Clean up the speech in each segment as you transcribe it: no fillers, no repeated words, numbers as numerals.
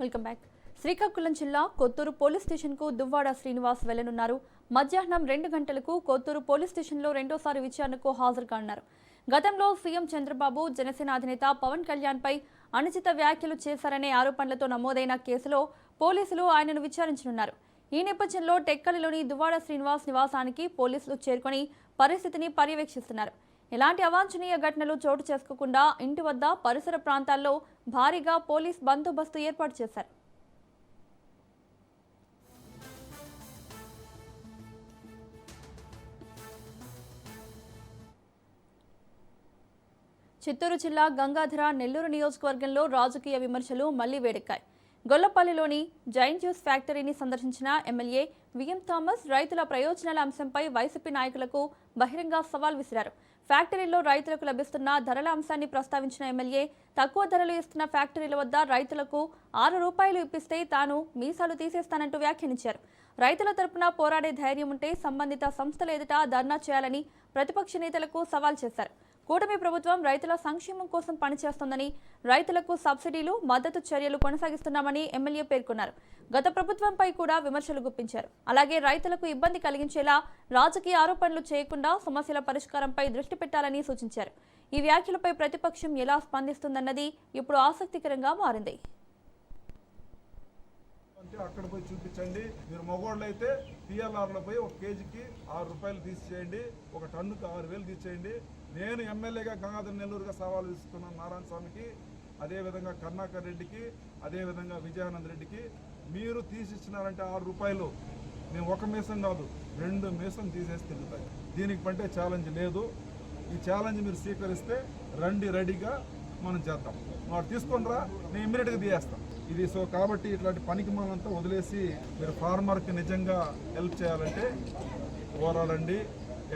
Welcome back. Srikakulam జిల్లా Kotturu police station కు దువ్వాడ శ్రీనివాస్ వెళ్లనున్నారు. మధ్యాహ్నం 2 గంటలకు కొత్తూరు పోలీస్ స్టేషన్ లో రెండోసారి విచారణకు హాజరు కానున్నారు. గతంలో సీఎం చంద్రబాబు జనసేన అధినేత పవన్ కళ్యాణ్ పై అనుచిత వ్యాఖ్యలు చేశారనే ఆరోపణలతో నమోదైన కేసులో పోలీసులు ఆయనను విచారించనున్నారు. ఈ నేపథ్యంలో టెక్కలిలోని దువ్వాడ శ్రీనివాస్ నివాసానికి పోలీసులు చేరుకొని పరిస్థితిని పర్యవేక్షిస్తున్నారు. ఎలాంటి అవాంఛనీయ ఘటనలు చోటు చేసుకోకుండా ఇంటి వద్ద పరిసర ప్రాంతాల్లో భారీగా పోలీస్ బందోబస్తు ఏర్పాటు చేశారు. చిత్తూరు జిల్లా గంగాధర నెల్లూరు నియోజకవర్గంలో రాజకీయ విమర్శలు మళ్లీ వేడెక్కాయి. గొల్లపల్లిలోని జైన్ జ్యూస్ ఫ్యాక్టరీని సందర్శించిన ఎమ్మెల్యే విఎం థామస్ రైతుల ప్రయోజనాల అంశంపై వైసీపీ నాయకులకు బహిరంగ సవాల్ విసిరారు. ఫ్యాక్టరీలో రైతులకు లభిస్తున్న ధరల అంశాన్ని ప్రస్తావించిన ఎమ్మెల్యే తక్కువ ధరలు ఇస్తున్న ఫ్యాక్టరీల వద్ద రైతులకు 6 రూపాయలు ఇప్పిస్తే తాను మీసాలు తీసేస్తానంటూ వ్యాఖ్యానించారు. రైతుల తరపున పోరాడే ధైర్యం ఉంటే సంబంధిత సంస్థల ఎదుట ధర్నా చేయాలని ప్రతిపక్ష నేతలకు సవాల్ చేశారు. కూటమి ప్రభుత్వం రైతుల సంక్షేమం కోసం పనిచేస్తోందని, రైతులకు సబ్సిడీలు, మద్దతు చర్యలు కొనసాగిస్తున్నామని ఎమ్మెల్యే పేర్కొన్నారు. గత ప్రభుత్వంపై కూడా విమర్శలు గుప్పించారు. అలాగే రైతులకు ఇబ్బంది కలిగించేలా రాజకీయ ఆరోపణలు చేయకుండా సమస్యల పరిష్కారంపై దృష్టి పెట్టాలని సూచించారు. ఈ వ్యాఖ్యలపై ప్రతిపక్షం ఎలా స్పందిస్తుందన్నది ఇప్పుడు ఆసక్తికరంగా మారింది. అక్కడ పోయి చూపించండి. మీరు మగవాళ్ళు అయితే పిఎల్ఆర్లో పోయి 1 కేజీకి 6 రూపాయలు తీసేయండి, 1 టన్నుకు 6,000 తీసేయండి. నేను ఎమ్మెల్యేగా గంగాధర నెల్లూరుగా సవాలు తీసుకున్నాను నారాయణ స్వామికి, అదేవిధంగా కరుణాకర్ రెడ్డికి, అదేవిధంగా విజయానంద్ రెడ్డికి. మీరు తీసిచ్చినారంటే 6 రూపాయలు మేము 1 మీసం కాదు 2 మీసం తీసేసి తిరుగుతాయి. దీనికి పంటే ఛాలెంజ్ లేదు. ఈ ఛాలెంజ్ మీరు స్వీకరిస్తే రండి, రెడీగా మనం చేద్దాం. వాడు తీసుకొని రా, నేను ఇమ్మీడియట్గా తీయేస్తాను. ఇది సో కాబట్టి ఇట్లాంటి పనికి మాలంతా వదిలేసి మీరు ఫార్మర్కి నిజంగా హెల్ప్ చేయాలంటే పోరాడండి.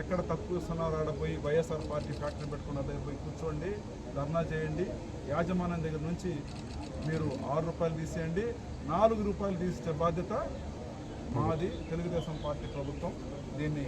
ఎక్కడ తక్కువ ఇస్తున్నారో ఆడ పోయి వైఎస్ఆర్ పార్టీ ఫ్యాక్టరీ పెట్టుకున్న దగ్గర పోయి కూర్చోండి, ధర్నా చేయండి. యాజమాన్యం దగ్గర నుంచి మీరు 6 రూపాయలు తీసేయండి, 4 రూపాయలు తీసే బాధ్యత మాది. తెలుగుదేశం పార్టీ ప్రభుత్వం దీన్ని